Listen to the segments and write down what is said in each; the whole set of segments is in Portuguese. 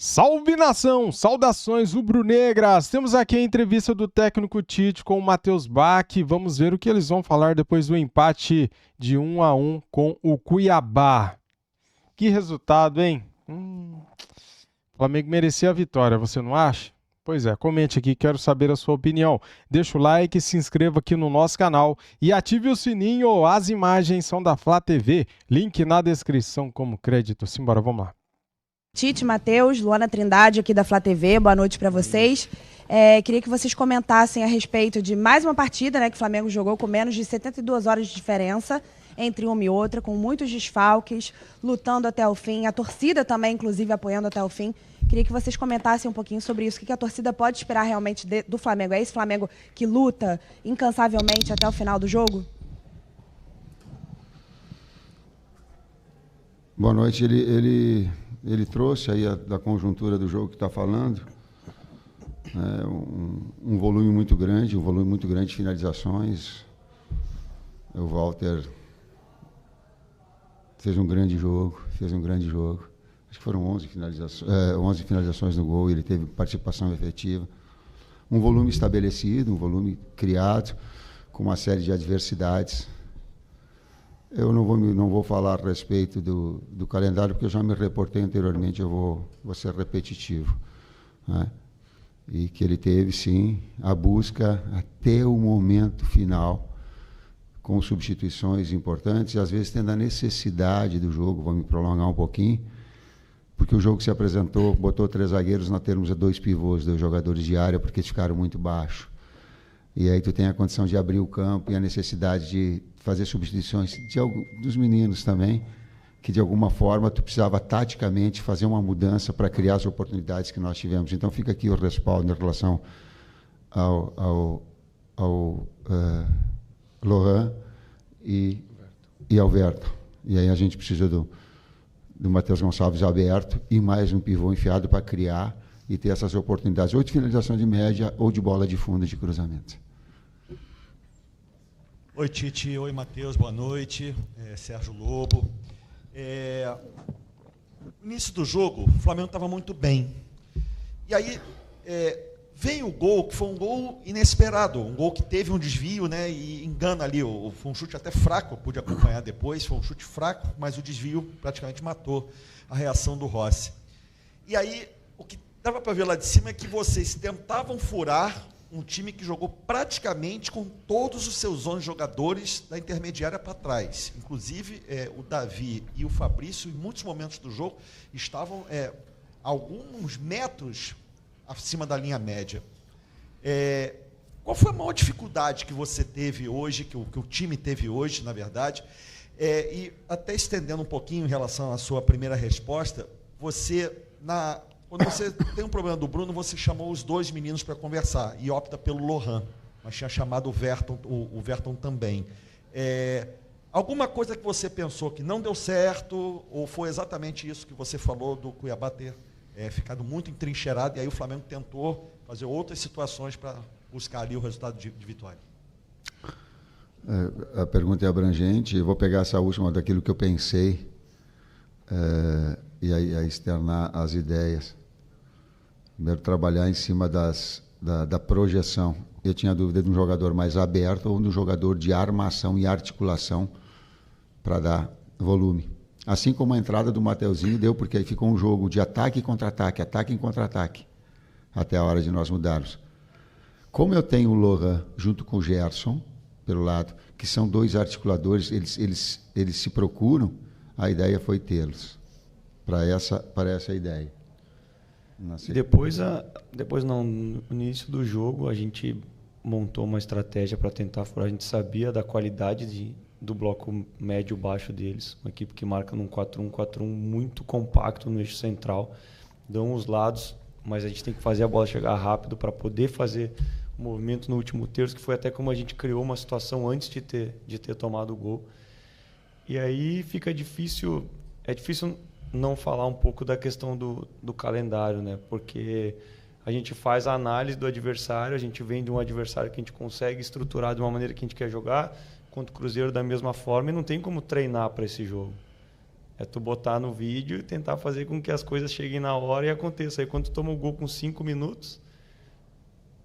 Salve nação! Saudações rubro-negras! Temos aqui a entrevista do técnico Tite com o Matheus Bach. Vamos ver o que eles vão falar depois do empate de 1-1 com o Cuiabá. Que resultado, hein? O Flamengo merecia a vitória, você não acha? Pois é, comente aqui, quero saber a sua opinião. Deixa o like, se inscreva aqui no nosso canal e ative o sininho. As imagens são da Flá TV. Link na descrição como crédito. Simbora, vamos lá. Tite, Matheus, Luana Trindade aqui da Flá TV, boa noite para vocês. Queria que vocês comentassem a respeito de mais uma partida, né, que o Flamengo jogou com menos de 72 horas de diferença entre uma e outra, com muitos desfalques, lutando até o fim, a torcida também, inclusive, apoiando até o fim. Queria que vocês comentassem um pouquinho sobre isso, o que a torcida pode esperar realmente do Flamengo. É esse Flamengo que luta incansavelmente até o final do jogo? Boa noite. Ele trouxe aí da conjuntura do jogo que está falando, um volume muito grande de finalizações. O Walter fez um grande jogo. Acho que foram 11 finalizações no gol, ele teve participação efetiva. Um volume estabelecido, um volume criado, com uma série de adversidades. Eu não vou falar a respeito do calendário, porque eu já me reportei anteriormente, eu vou ser repetitivo, né? E que ele teve, sim, a busca até o momento final, com substituições importantes, e às vezes tendo a necessidade do jogo, vou me prolongar um pouquinho, porque o jogo se apresentou, botou 3 zagueiros, nós temos 2 pivôs, 2 jogadores de área, porque eles ficaram muito baixos. E aí tu tem a condição de abrir o campo e a necessidade de fazer substituições dos meninos também, que de alguma forma tu precisava taticamente fazer uma mudança para criar as oportunidades que nós tivemos. Então fica aqui o respaldo em relação ao Lohan e ao Verto. E aí a gente precisa do Matheus Gonçalves aberto e mais um pivô enfiado para criar e ter essas oportunidades, ou de finalização de média ou de bola de fundo de cruzamento. Oi, Tite. Oi, Matheus. Boa noite. Sérgio Lobo. No início do jogo, o Flamengo estava muito bem. E aí vem o gol, que foi um gol inesperado, um gol que teve um desvio, né, e engana ali. Foi um chute até fraco, eu pude acompanhar depois, foi um chute fraco, mas o desvio praticamente matou a reação do Rossi. E aí, o que dava para ver lá de cima é que vocês tentavam furar um time que jogou praticamente com todos os seus 11 jogadores da intermediária para trás. Inclusive, o Davi e o Fabrício, em muitos momentos do jogo, estavam alguns metros acima da linha média. Qual foi a maior dificuldade que você teve hoje, que o time teve hoje, na verdade? E até estendendo um pouquinho em relação à sua primeira resposta, quando você tem um problema do Bruno, você chamou os 2 meninos para conversar e opta pelo Lohan, mas tinha chamado o Verton também. Alguma coisa que você pensou que não deu certo, ou foi exatamente isso que você falou do Cuiabá ter ficado muito entrincheirado, e aí o Flamengo tentou fazer outras situações para buscar ali o resultado de vitória? A pergunta é abrangente, eu vou pegar essa última daquilo que eu pensei e aí externar as ideias. Primeiro, trabalhar em cima da projeção. Eu tinha dúvida de um jogador mais aberto ou de um jogador de armação e articulação para dar volume. Assim como a entrada do Mateuzinho deu, porque aí ficou um jogo de ataque e contra-ataque, ataque e contra-ataque, até a hora de nós mudarmos. Como eu tenho o Lohan junto com o Gerson, pelo lado, que são 2 articuladores, eles se procuram, a ideia foi tê-los para essa ideia. Depois no início do jogo, a gente montou uma estratégia para tentar furar. A gente sabia da qualidade do bloco médio-baixo deles, uma equipe que marca num 4-1-4-1 muito compacto no eixo central, dão os lados, mas a gente tem que fazer a bola chegar rápido para poder fazer o movimento no último terço, que foi até como a gente criou uma situação antes de ter tomado o gol. E aí fica difícil, não falar um pouco da questão do calendário, né? Porque a gente faz a análise do adversário, a gente vem de um adversário que a gente consegue estruturar de uma maneira que a gente quer jogar, contra o Cruzeiro da mesma forma, e não tem como treinar para esse jogo. É tu botar no vídeo e tentar fazer com que as coisas cheguem na hora e aconteça. Aí quando tu toma o gol com 5 minutos,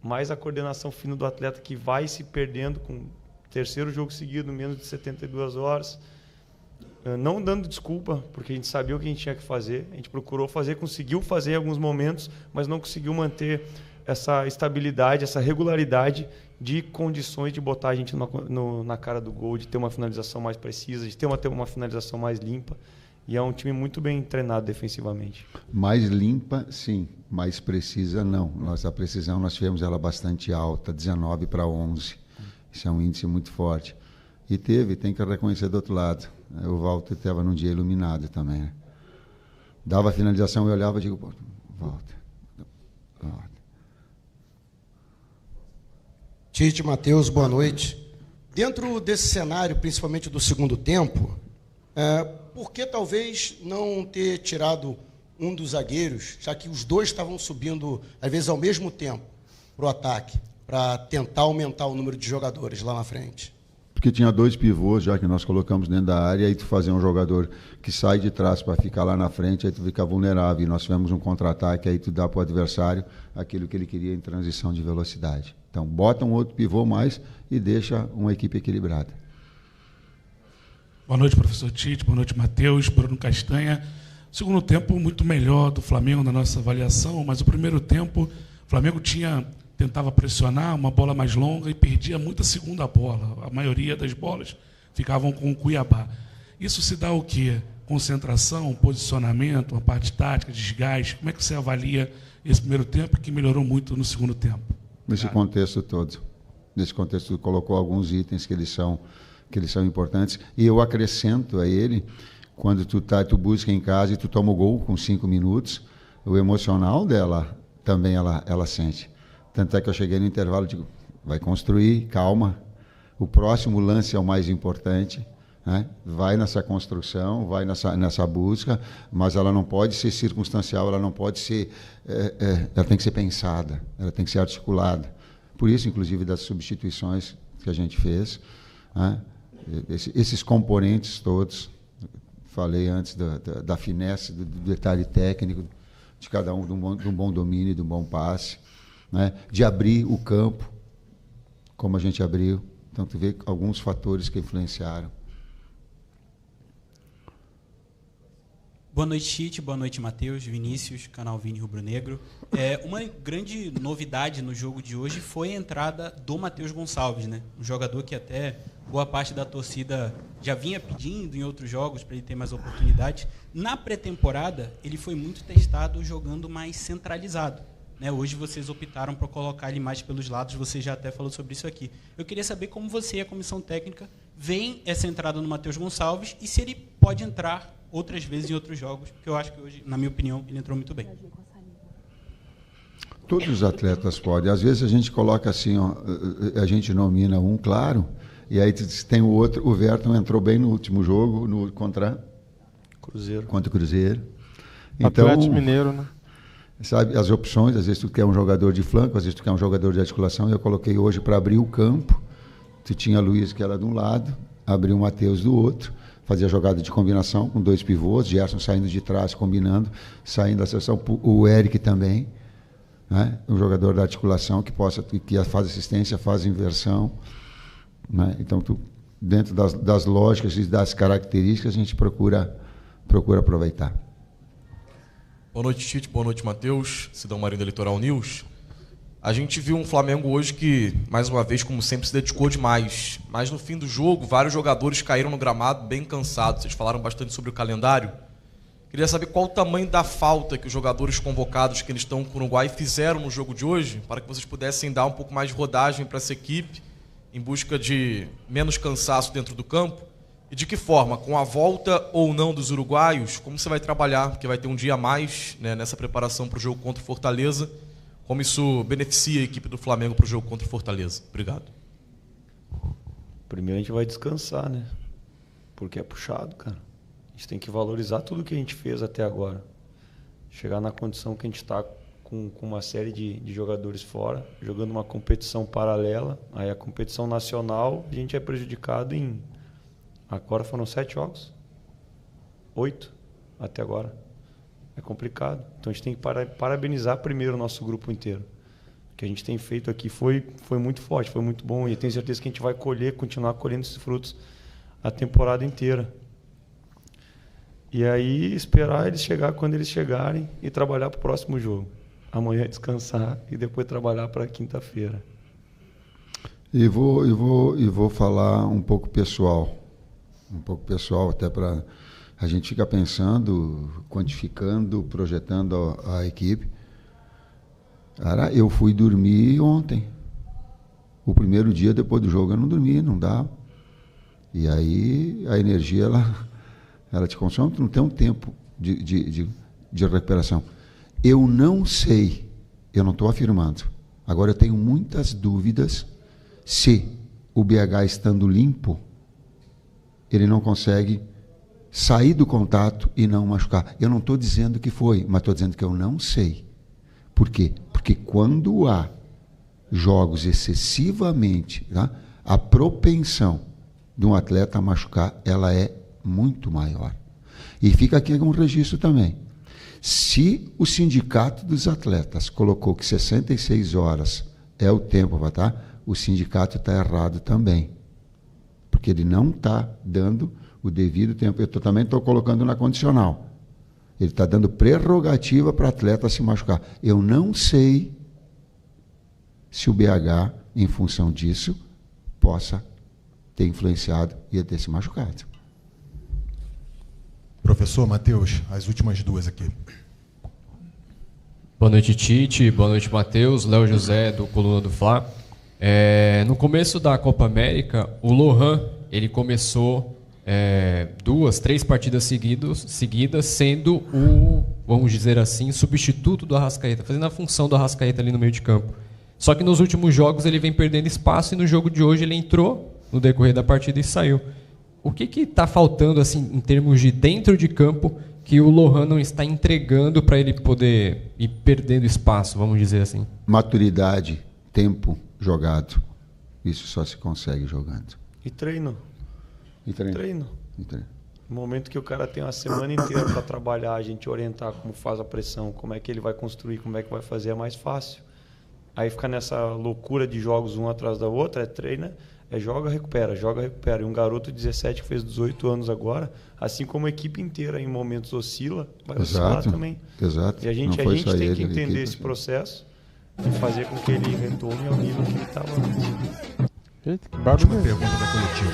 mais a coordenação fina do atleta que vai se perdendo com o terceiro jogo seguido, menos de 72 horas. Não dando desculpa, porque a gente sabia o que a gente tinha que fazer. A gente procurou fazer, conseguiu fazer em alguns momentos, mas não conseguiu manter essa estabilidade, essa regularidade de condições de botar a gente na cara do gol, de ter uma finalização mais precisa, de ter uma finalização mais limpa. E é um time muito bem treinado defensivamente. Mais limpa, sim. Mais precisa, não. A precisão, nós tivemos ela bastante alta, 19-11. Isso é um índice muito forte. E tem que reconhecer do outro lado. O Walter estava num dia iluminado também. Né? Dava a finalização, eu olhava e digo, Walter. Tite, Matheus, boa noite. Dentro desse cenário, principalmente do segundo tempo, por que talvez não ter tirado um dos zagueiros, já que os dois estavam subindo, às vezes, ao mesmo tempo, para o ataque, para tentar aumentar o número de jogadores lá na frente? Porque tinha 2 pivôs já que nós colocamos dentro da área, e aí tu fazer um jogador que sai de trás para ficar lá na frente, aí tu fica vulnerável. E nós tivemos um contra-ataque, aí tu dá para o adversário aquilo que ele queria em transição de velocidade. Então, bota um outro pivô mais e deixa uma equipe equilibrada. Boa noite, professor Tite. Boa noite, Matheus. Bruno Castanha. Segundo tempo muito melhor do Flamengo na nossa avaliação, mas o primeiro tempo o Flamengo tentava pressionar uma bola mais longa e perdia muita segunda bola. A maioria das bolas ficavam com o Cuiabá. Isso se dá o quê? Concentração, posicionamento, uma parte tática, desgaste. Como é que você avalia esse primeiro tempo que melhorou muito no segundo tempo? Nesse contexto todo. Nesse contexto, tu colocou alguns itens que eles são importantes. E eu acrescento a ele, quando tu busca em casa e tu toma o gol com 5 minutos, o emocional dela também ela sente. Tanto é que eu cheguei no intervalo e digo, vai construir, calma. O próximo lance é o mais importante. Né? Vai nessa construção, vai nessa busca, mas ela não pode ser circunstancial, ela não pode ser... ela tem que ser pensada, ela tem que ser articulada. Por isso, inclusive, das substituições que a gente fez, né? Esses componentes todos, falei antes da finesse, do detalhe técnico, de cada um, de um bom domínio, de um bom passe, né? De abrir o campo, como a gente abriu. Então, tu vê alguns fatores que influenciaram. Boa noite, Tite. Boa noite, Matheus, Vinícius, canal Vini Rubro Negro. Uma grande novidade no jogo de hoje foi a entrada do Matheus Gonçalves, né? Um jogador que até boa parte da torcida já vinha pedindo em outros jogos para ele ter mais oportunidades. Na pré-temporada, ele foi muito testado jogando mais centralizado. Né? Hoje vocês optaram por colocar ele mais pelos lados, você já até falou sobre isso aqui. Eu queria saber como você e a comissão técnica veem essa entrada no Matheus Gonçalves e se ele pode entrar outras vezes em outros jogos, porque eu acho que hoje, na minha opinião, ele entrou muito bem. Todos os atletas podem. Às vezes a gente coloca assim, ó, a gente nomina um, claro, e aí tem o outro. O Verton entrou bem no último jogo contra o Cruzeiro. Então, Atlético Mineiro, né? Sabe, as opções, às vezes tu quer um jogador de flanco, às vezes tu quer um jogador de articulação, e eu coloquei hoje para abrir o campo. Tu tinha Luiz, que era de um lado, abriu o Matheus do outro, fazia jogada de combinação com 2 pivôs, Gerson saindo de trás, combinando, saindo da seção, o Eric também, né? Um jogador da articulação que faz assistência, faz inversão, né? Então, dentro das lógicas e das características, a gente procura aproveitar. Boa noite, Tite. Boa noite, Matheus. Cidão Marinho da Litoral News. A gente viu um Flamengo hoje que, mais uma vez, como sempre, se dedicou demais. Mas no fim do jogo, vários jogadores caíram no gramado bem cansados. Vocês falaram bastante sobre o calendário. Queria saber qual o tamanho da falta que os jogadores convocados que eles estão com o Uruguai fizeram no jogo de hoje, para que vocês pudessem dar um pouco mais de rodagem para essa equipe, em busca de menos cansaço dentro do campo. E de que forma, com a volta ou não dos uruguaios, como você vai trabalhar, porque vai ter um dia a mais, né, nessa preparação para o jogo contra o Fortaleza, como isso beneficia a equipe do Flamengo para o jogo contra o Fortaleza? Obrigado. Primeiro a gente vai descansar, né? Porque é puxado, cara. A gente tem que valorizar tudo que a gente fez até agora. Chegar na condição que a gente está com uma série de jogadores fora, jogando uma competição paralela. Aí a competição nacional, a gente é prejudicado em... Agora foram 7 jogos? 8 até agora. É complicado. Então a gente tem que parabenizar primeiro o nosso grupo inteiro. O que a gente tem feito aqui foi muito forte, foi muito bom, e tenho certeza que a gente vai continuar colhendo esses frutos a temporada inteira. E aí esperar eles chegar quando eles chegarem e trabalhar para o próximo jogo. Amanhã descansar e depois trabalhar para quinta-feira. E vou falar um pouco pessoal, até para a gente ficar pensando, quantificando, projetando a equipe. Cara, eu fui dormir ontem. O primeiro dia depois do jogo eu não dormi, não dá. E aí a energia ela te consome, tu não tem um tempo de recuperação. Eu não sei, eu não estou afirmando. Agora eu tenho muitas dúvidas se o BH estando limpo, ele não consegue sair do contato e não machucar. Eu não estou dizendo que foi, mas estou dizendo que eu não sei. Por quê? Porque quando há jogos excessivamente, tá, a propensão de um atleta a machucar, ela é muito maior. E fica aqui um registro também. Se o sindicato dos atletas colocou que 66 horas é o tempo para estar, o sindicato está errado também. Porque ele não está dando o devido tempo. Eu também estou colocando na condicional. Ele está dando prerrogativa para o atleta se machucar. Eu não sei se o BH, em função disso, possa ter influenciado e ter se machucado. Professor Matheus, as últimas duas aqui. Boa noite, Tite. Boa noite, Matheus. Léo José, do Coluna do Fla. No começo da Copa América, o Lohan, ele começou 2, 3 partidas seguidas, sendo o, vamos dizer assim, substituto do Arrascaeta, fazendo a função do Arrascaeta ali no meio de campo. Só que nos últimos jogos ele vem perdendo espaço, e no jogo de hoje ele entrou no decorrer da partida e saiu. O que está faltando, assim, em termos de dentro de campo, que o Lohan não está entregando para ele poder ir perdendo espaço, vamos dizer assim? Maturidade, tempo jogado. Isso só se consegue jogando. E treino. E treino. No momento que o cara tem uma semana inteira para trabalhar, a gente orientar como faz a pressão, como é que ele vai construir, como é que vai fazer, é mais fácil. Aí fica nessa loucura de jogos um atrás da outra, treina, joga, recupera. E um garoto de 17 que fez 18 anos agora, assim como a equipe inteira em momentos oscila, vai oscilar também. Exato. E a gente tem que entender esse processo e fazer com que ele retorne ao nível que ele estava antes. Eita, que barulho. Última pergunta da coletiva.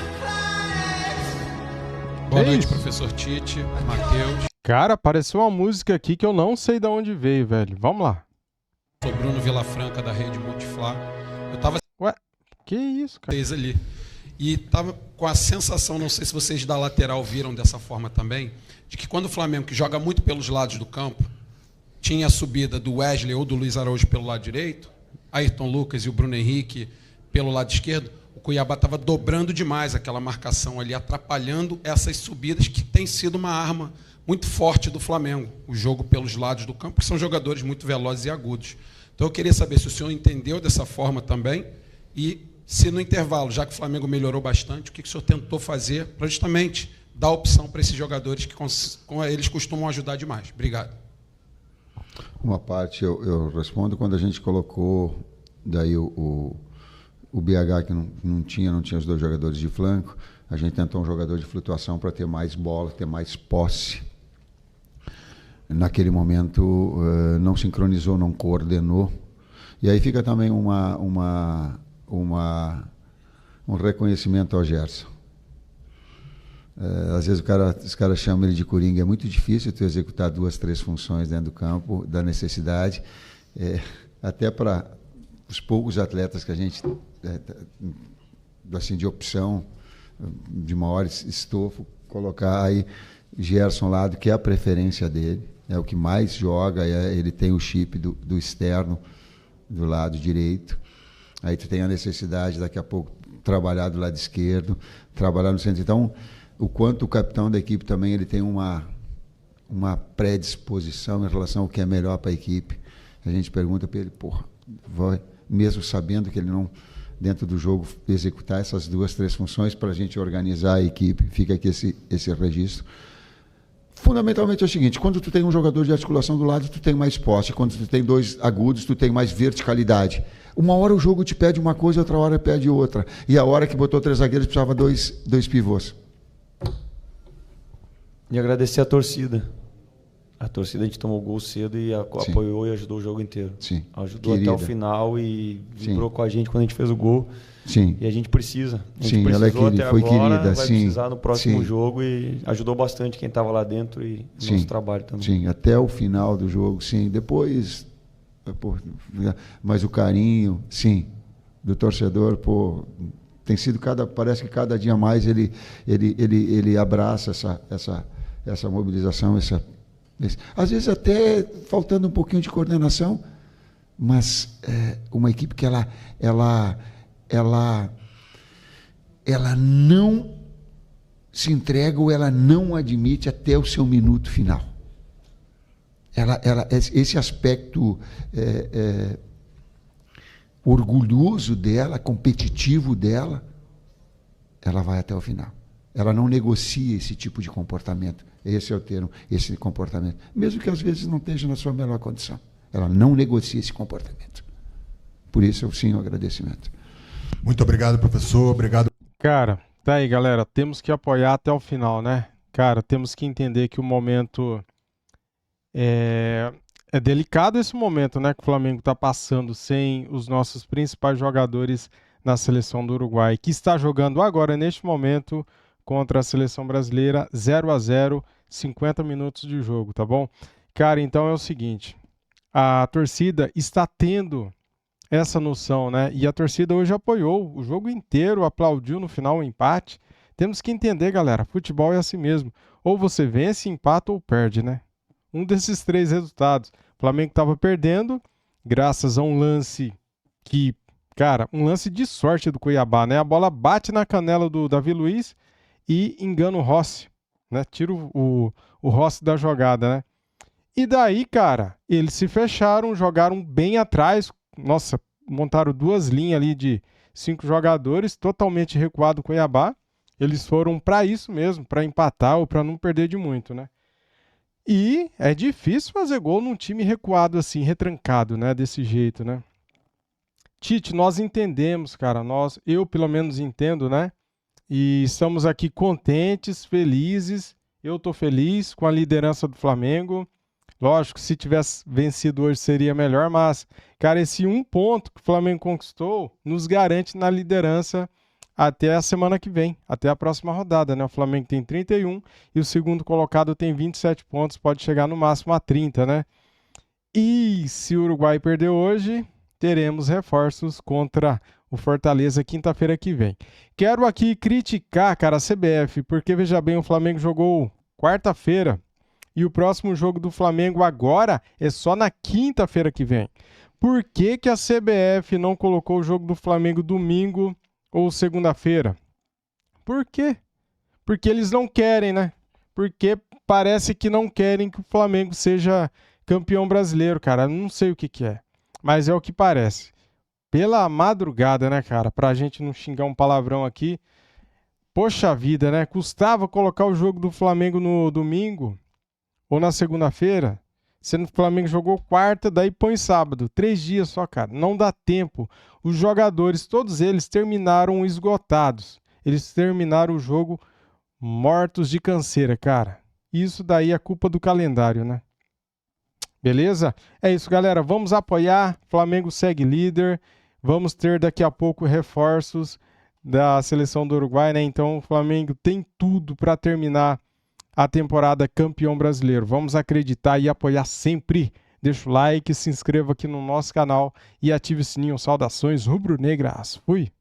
Boa noite, professor Tite, Matheus. Cara, apareceu uma música aqui que eu não sei de onde veio, velho. Vamos lá. Sou Bruno Vilafranca, da Rede Multiflá. Eu tava... Ué, que isso, cara? Ali. E tava com a sensação, não sei se vocês da lateral viram dessa forma também, de que quando o Flamengo, que joga muito pelos lados do campo, tinha a subida do Wesley ou do Luiz Araújo pelo lado direito, Ayrton Lucas e o Bruno Henrique pelo lado esquerdo, o Cuiabá estava dobrando demais aquela marcação ali, atrapalhando essas subidas, que tem sido uma arma muito forte do Flamengo, o jogo pelos lados do campo, que são jogadores muito velozes e agudos. Então eu queria saber se o senhor entendeu dessa forma também, e se no intervalo, já que o Flamengo melhorou bastante, o que o senhor tentou fazer para justamente dar opção para esses jogadores que eles costumam ajudar demais. Obrigado. Uma parte eu respondo. Quando a gente colocou daí o BH, que não tinha os dois jogadores de flanco, a gente tentou um jogador de flutuação para ter mais bola, ter mais posse. Naquele momento não sincronizou, não coordenou. E aí fica também um reconhecimento ao Gerson. Às vezes os caras chamam ele de coringa. É muito difícil tu executar 2, 3 funções dentro do campo, da necessidade. Até para os poucos atletas que a gente, assim, de opção, de maior estofo, colocar aí Gerson lado, que é a preferência dele, é o que mais joga, ele tem o chip do externo, do lado direito. Aí tu tem a necessidade, daqui a pouco, trabalhar do lado esquerdo, trabalhar no centro. Então, o quanto o capitão da equipe também ele tem uma predisposição em relação ao que é melhor para a equipe. A gente pergunta para ele, mesmo sabendo que ele não, dentro do jogo, executar essas 2, 3 funções para a gente organizar a equipe, fica aqui esse registro. Fundamentalmente é o seguinte, quando tu tem um jogador de articulação do lado, tu tem mais posse. Quando tu tem dois agudos, tu tem mais verticalidade. Uma hora o jogo te pede uma coisa, outra hora pede outra. E a hora que botou 3 zagueiros, precisava dois pivôs. E agradecer a torcida. A torcida, a gente tomou gol cedo e apoiou e ajudou o jogo inteiro. Sim. Ajudou Querida. até o final e vibrou com a gente quando a gente fez o gol. Sim. E a gente precisa. A gente Sim, precisou ela é querida, até foi agora, querida. vai Sim. precisar no próximo Sim. jogo e ajudou bastante quem estava lá dentro e o nosso trabalho também. Sim, até o final do jogo, sim. Depois, mas o carinho, sim, do torcedor, tem sido parece que cada dia mais ele abraça essa mobilização, às vezes até faltando um pouquinho de coordenação, mas uma equipe que ela não se entrega ou ela não admite até o seu minuto final. Esse aspecto orgulhoso dela, competitivo dela, ela vai até o final. Ela não negocia esse tipo de comportamento. Esse é o termo, esse comportamento. Mesmo que às vezes não esteja na sua melhor condição. Ela não negocia esse comportamento. Por isso, sim, o agradecimento. Muito obrigado, professor. Obrigado. Cara, tá aí, galera. Temos que apoiar até o final, né? Cara, temos que entender que o momento é delicado esse momento, né? Que o Flamengo está passando sem os nossos principais jogadores na seleção do Uruguai, que está jogando agora, neste momento, contra a seleção brasileira, 0-0, 50 minutos de jogo, tá bom? Cara, então é o seguinte, a torcida está tendo essa noção, né? E a torcida hoje apoiou o jogo inteiro, aplaudiu no final o empate. Temos que entender, galera, futebol é assim mesmo. Ou você vence, empata ou perde, né? Um desses 3 resultados. O Flamengo estava perdendo, graças a um lance que, cara, um lance de sorte do Cuiabá, né? A bola bate na canela do Davi Luiz e engana o Rossi, né? Tira o Rossi da jogada, né? E daí, cara, eles se fecharam, jogaram bem atrás. Nossa, montaram 2 linhas ali de 5 jogadores, totalmente recuado o Cuiabá. Eles foram para isso mesmo, para empatar ou para não perder de muito, né? E é difícil fazer gol num time recuado assim, retrancado, né? Desse jeito, né? Tite, nós entendemos, cara. Eu pelo menos entendo, né? E estamos aqui contentes, felizes. Eu tô feliz com a liderança do Flamengo. Lógico, se tivesse vencido hoje seria melhor, mas, cara, esse 1 ponto que o Flamengo conquistou nos garante na liderança até a semana que vem, até a próxima rodada, né? O Flamengo tem 31 e o segundo colocado tem 27 pontos, pode chegar no máximo a 30, né? E se o Uruguai perder hoje, teremos reforços contra o Fortaleza quinta-feira que vem. Quero aqui criticar, cara, a CBF, porque veja bem, o Flamengo jogou quarta-feira e o próximo jogo do Flamengo agora é só na quinta-feira que vem. Por que que a CBF não colocou o jogo do Flamengo domingo ou segunda-feira? Por quê? Porque eles não querem, né? Porque parece que não querem que o Flamengo seja campeão brasileiro, cara. Não sei o que que é, mas é o que parece. Pela madrugada, né, cara? Pra gente não xingar um palavrão aqui. Poxa vida, né? Custava colocar o jogo do Flamengo no domingo ou na segunda-feira, sendo que o Flamengo jogou quarta, daí põe sábado. 3 dias só, cara. Não dá tempo. Os jogadores, todos eles, terminaram esgotados. Eles terminaram o jogo mortos de canseira, cara. Isso daí é culpa do calendário, né? Beleza? É isso, galera. Vamos apoiar. Flamengo segue líder. Vamos ter daqui a pouco reforços da seleção do Uruguai, né? Então o Flamengo tem tudo para terminar a temporada campeão brasileiro. Vamos acreditar e apoiar sempre. Deixa o like, se inscreva aqui no nosso canal e ative o sininho. Saudações rubro-negras. Fui!